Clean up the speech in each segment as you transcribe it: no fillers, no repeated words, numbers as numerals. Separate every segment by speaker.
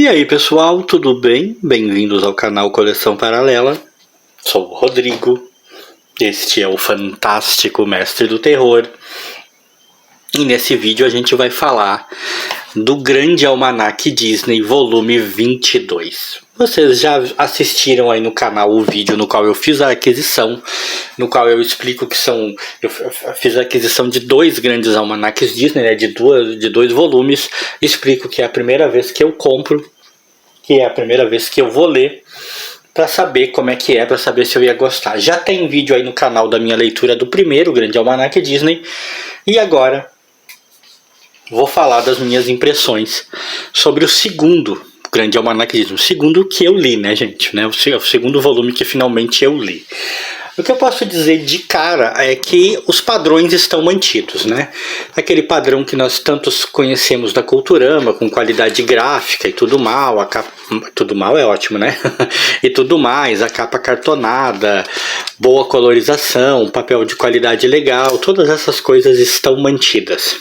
Speaker 1: E aí pessoal, tudo bem? Bem-vindos ao canal Coleção Paralela. Sou o Rodrigo, este é o fantástico mestre do terror. E nesse vídeo a gente vai falar do Grande Almanaque Disney volume 22. Vocês já assistiram aí no canal o vídeo no qual eu fiz a aquisição, no qual eu explico que são... Eu fiz a aquisição de dois grandes almanaques Disney, né, de dois volumes. Explico que é a primeira vez que eu compro, que é a primeira vez que eu vou ler, para saber como é que é, para saber se eu ia gostar. Já tem vídeo aí no canal da minha leitura do primeiro Grande Almanaque Disney, e agora vou falar das minhas impressões sobre o segundo Grande Almanaque Disney, o segundo que eu li, né, gente, né, o segundo volume que finalmente eu li. O que eu posso dizer de cara é que os padrões estão mantidos, né? Aquele padrão que nós tantos conhecemos da Culturama, com qualidade gráfica e tudo mal, a capa, tudo mal é ótimo, né? E tudo mais, a capa cartonada, boa colorização, papel de qualidade legal, todas essas coisas estão mantidas.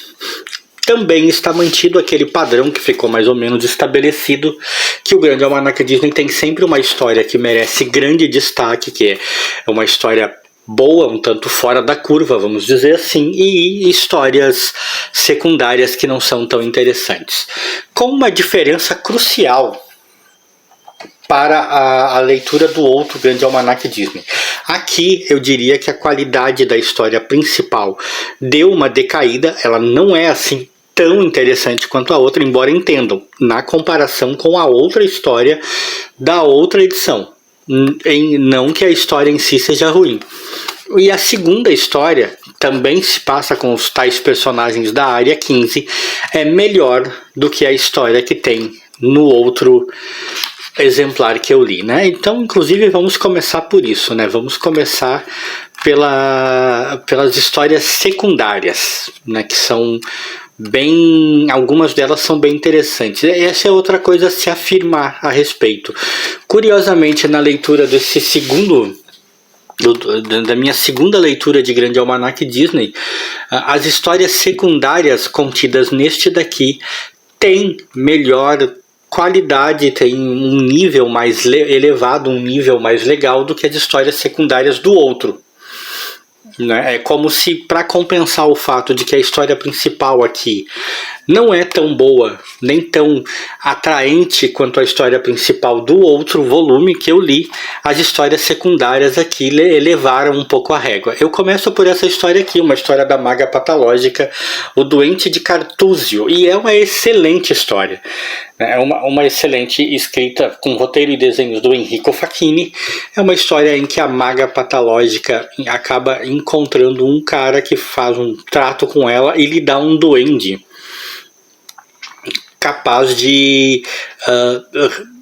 Speaker 1: Também está mantido aquele padrão que ficou mais ou menos estabelecido, que o Grande Almanaque Disney tem sempre uma história que merece grande destaque, que é uma história boa, um tanto fora da curva, vamos dizer assim, e histórias secundárias que não são tão interessantes. Com uma diferença crucial para a leitura do outro Grande Almanaque Disney. Aqui eu diria que a qualidade da história principal deu uma decaída, ela não é assim tão interessante quanto a outra, embora entendam, na comparação com a outra história da outra edição. Não que a história em si seja ruim. E a segunda história também se passa com os tais personagens da Área 15, é melhor do que a história que tem no outro exemplar que eu li, né? Então, inclusive, vamos começar por isso, né? Vamos começar pelas histórias secundárias, né? Que são bem... Algumas delas são bem interessantes. Essa é outra coisa a se afirmar a respeito. Curiosamente, na leitura desse segundo... da minha segunda leitura de Grande Almanaque Disney, as histórias secundárias contidas neste daqui têm melhor qualidade, tem um nível mais elevado, um nível mais legal do que as histórias secundárias do outro. É como se, para compensar o fato de que a história principal aqui não é tão boa, nem tão atraente quanto a história principal do outro volume que eu li, as histórias secundárias aqui elevaram um pouco a régua. Eu começo por essa história aqui, uma história da maga patológica, o Doente de Cartúzio, e é uma excelente história. É uma excelente escrita com roteiro e desenhos do Enrico Facchini. É uma história em que a maga patológica acaba encontrando um cara que faz um trato com ela e lhe dá um duende capaz de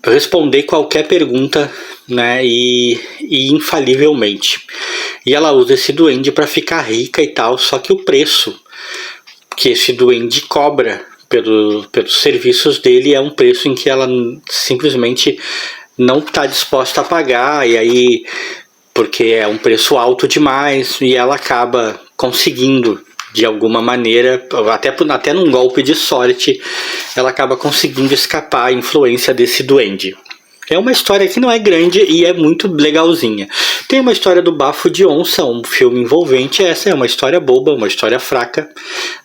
Speaker 1: responder qualquer pergunta, né, e infalivelmente. E ela usa esse duende para ficar rica e tal, só que o preço que esse duende cobra pelos serviços dele é um preço em que ela simplesmente não está disposta a pagar, e aí, porque é um preço alto demais, e ela acaba conseguindo, de alguma maneira, até num golpe de sorte, ela acaba conseguindo escapar à influência desse duende. É uma história que não é grande e é muito legalzinha. Tem uma história do Bafo de Onça, um filme envolvente. Essa é uma história boba, uma história fraca,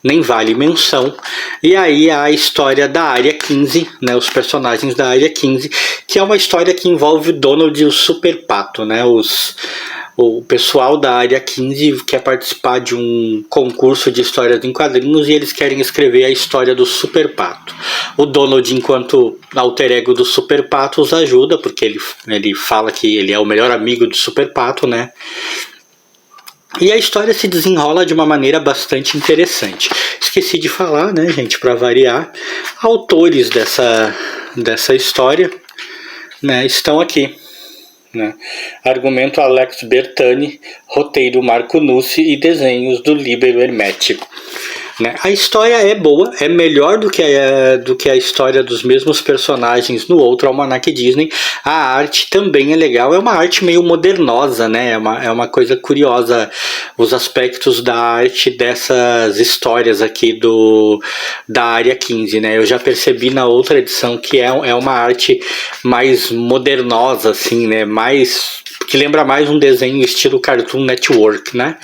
Speaker 1: nem vale menção. E aí a história da Área 15, né, os personagens da Área 15, que é uma história que envolve o Donald e o Super Pato, né, o pessoal da Área 15 quer participar de um concurso de histórias em quadrinhos e eles querem escrever a história do Super Pato. O Donald, enquanto alter ego do Super Pato, os ajuda, porque ele fala que ele é o melhor amigo do Super Pato, né? E a história se desenrola de uma maneira bastante interessante. Esqueci de falar, né, gente, para variar, autores dessa história, né, estão aqui. Né? Argumento Alex Bertani, roteiro Marco Nussi e desenhos do Líbero Hermético. né? A história é boa, é melhor do que a história dos mesmos personagens no outro Almanac Disney. A arte também é legal, é uma arte meio modernosa, né? É uma coisa curiosa os aspectos da arte dessas histórias aqui da Área 15, né? Eu já percebi na outra edição que é uma arte mais modernosa, assim, né? Que lembra mais um desenho estilo Cartoon Network, né?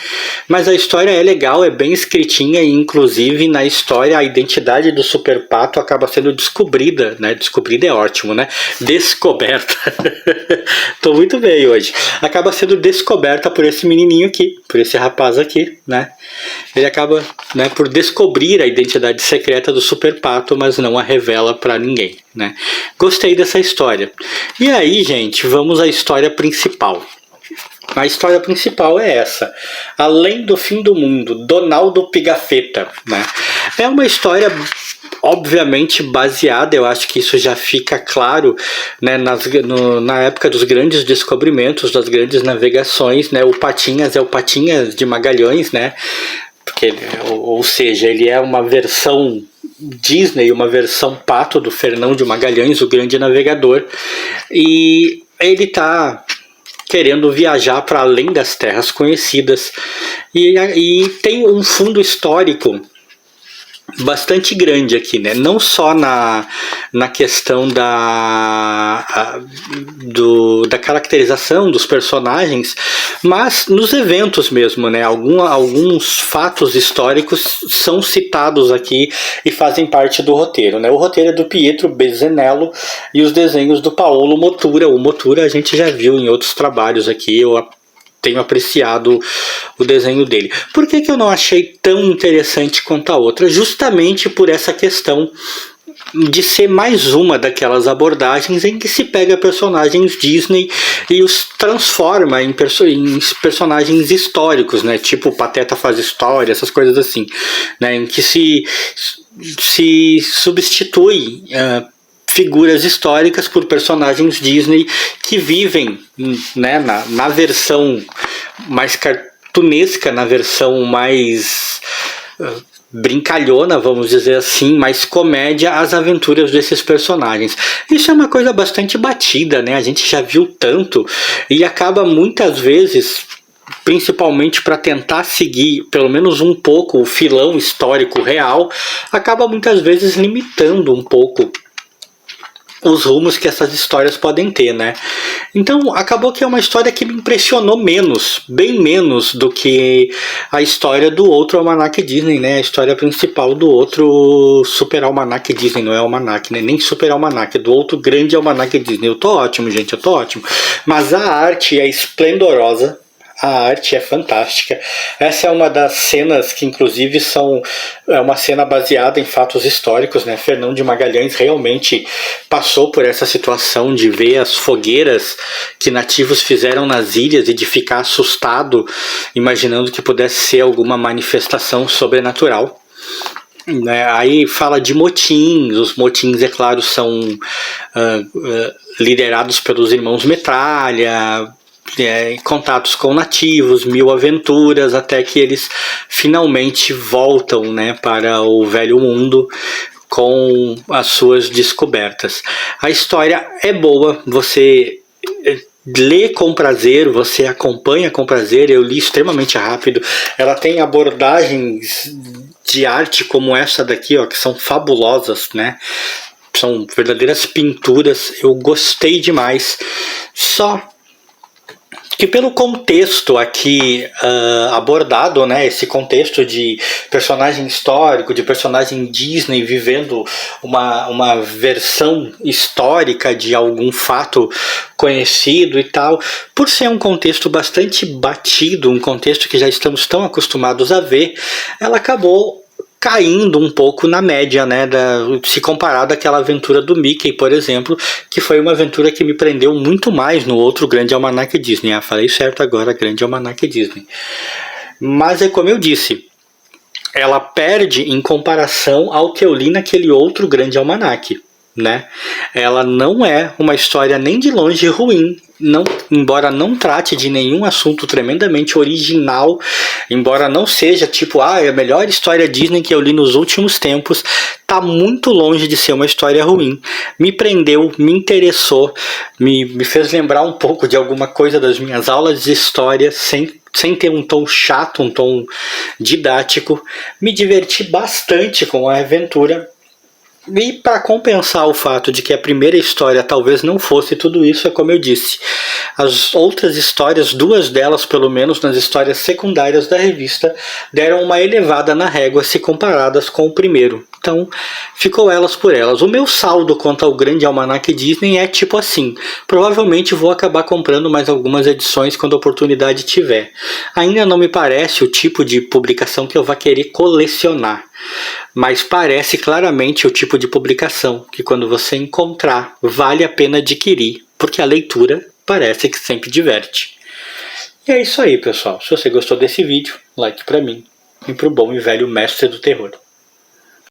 Speaker 1: Mas a história é legal, é bem escritinha e inclusive na história a identidade do Super Pato acaba sendo descobrida, né? Descobrida é ótimo, né? Descoberta. Tô muito bem hoje. Acaba sendo descoberta por esse menininho aqui, por esse rapaz aqui, né? Ele acaba, né, por descobrir a identidade secreta do Super Pato, mas não a revela pra ninguém, né? Gostei dessa história. E aí, gente, vamos à história principal. A história principal é essa: Além do Fim do Mundo, Donaldo Pigafetta, né? É uma história obviamente baseada, eu acho que isso já fica claro, né, na época dos grandes descobrimentos, das grandes navegações, né? O Patinhas é o Patinhas de Magalhães, né? Porque, ou seja, ele é uma versão Disney, uma versão pato do Fernão de Magalhães, o grande navegador, e ele tá querendo viajar para além das terras conhecidas e tem um fundo histórico bastante grande aqui, né? Não só na questão da caracterização dos personagens, mas nos eventos mesmo, né? Alguns fatos históricos são citados aqui e fazem parte do roteiro, né? O roteiro é do Pietro Bezanello e os desenhos do Paolo Motura. O Motura a gente já viu em outros trabalhos aqui, eu tenho apreciado o desenho dele. Por que eu não achei tão interessante quanto a outra? Justamente por essa questão de ser mais uma daquelas abordagens em que se pega personagens Disney e os transforma em personagens históricos, né? Tipo Pateta Faz História, essas coisas assim, né? Em que se substitui figuras históricas por personagens Disney que vivem, né, na versão mais cartunesca, na versão mais brincalhona, vamos dizer assim, mais comédia, as aventuras desses personagens. Isso é uma coisa bastante batida, né? A gente já viu tanto e acaba muitas vezes, principalmente para tentar seguir pelo menos um pouco o filão histórico real, acaba muitas vezes limitando um pouco os rumos que essas histórias podem ter, né? Então acabou que é uma história que me impressionou menos, bem menos do que a história do outro Almanac Disney, né? A história principal do outro Super Almanac Disney, não é Almanac, né? Nem Super Almanac, do outro grande Almanac Disney. Eu tô ótimo, gente, eu tô ótimo. Mas a arte é esplendorosa. A arte é fantástica. Essa é uma das cenas que inclusive é uma cena baseada em fatos históricos, né? Fernão de Magalhães realmente passou por essa situação de ver as fogueiras que nativos fizeram nas ilhas e de ficar assustado, imaginando que pudesse ser alguma manifestação sobrenatural. Aí fala de motins. Os motins, é claro, são liderados pelos irmãos Metralha, contatos com nativos, 1000 aventuras, até que eles finalmente voltam, né, para o velho mundo com as suas descobertas. A história é boa, você lê com prazer, você acompanha com prazer. Eu li extremamente rápido. Ela tem abordagens de arte como essa daqui, ó, que são fabulosas, né? São verdadeiras pinturas. Eu gostei demais. Só que pelo contexto aqui abordado, né, esse contexto de personagem histórico, de personagem Disney vivendo uma versão histórica de algum fato conhecido e tal, por ser um contexto bastante batido, um contexto que já estamos tão acostumados a ver, ela acabou caindo um pouco na média, né, se comparado àquela aventura do Mickey, por exemplo, que foi uma aventura que me prendeu muito mais no outro grande Almanac Disney. Falei certo agora, grande Almanac Disney. Mas é como eu disse, ela perde em comparação ao que eu li naquele outro grande almanac, né? Ela não é uma história nem de longe ruim. embora não trate de nenhum assunto tremendamente original, embora não seja tipo, é a melhor história Disney que eu li nos últimos tempos, tá muito longe de ser uma história ruim. Me prendeu, me interessou, me fez lembrar um pouco de alguma coisa das minhas aulas de história, sem ter um tom chato, um tom didático. Me diverti bastante com a aventura. E para compensar o fato de que a primeira história talvez não fosse tudo isso, é como eu disse. As outras histórias, 2 delas pelo menos nas histórias secundárias da revista, deram uma elevada na régua se comparadas com o primeiro. Então, ficou elas por elas. O meu saldo quanto ao Grande Almanaque Disney é tipo assim. Provavelmente vou acabar comprando mais algumas edições quando a oportunidade tiver. Ainda não me parece o tipo de publicação que eu vá querer colecionar. Mas parece claramente o tipo de publicação que quando você encontrar vale a pena adquirir, porque a leitura parece que sempre diverte. E é isso aí, pessoal. Se você gostou desse vídeo, like pra mim e pro bom e velho Mestre do Terror.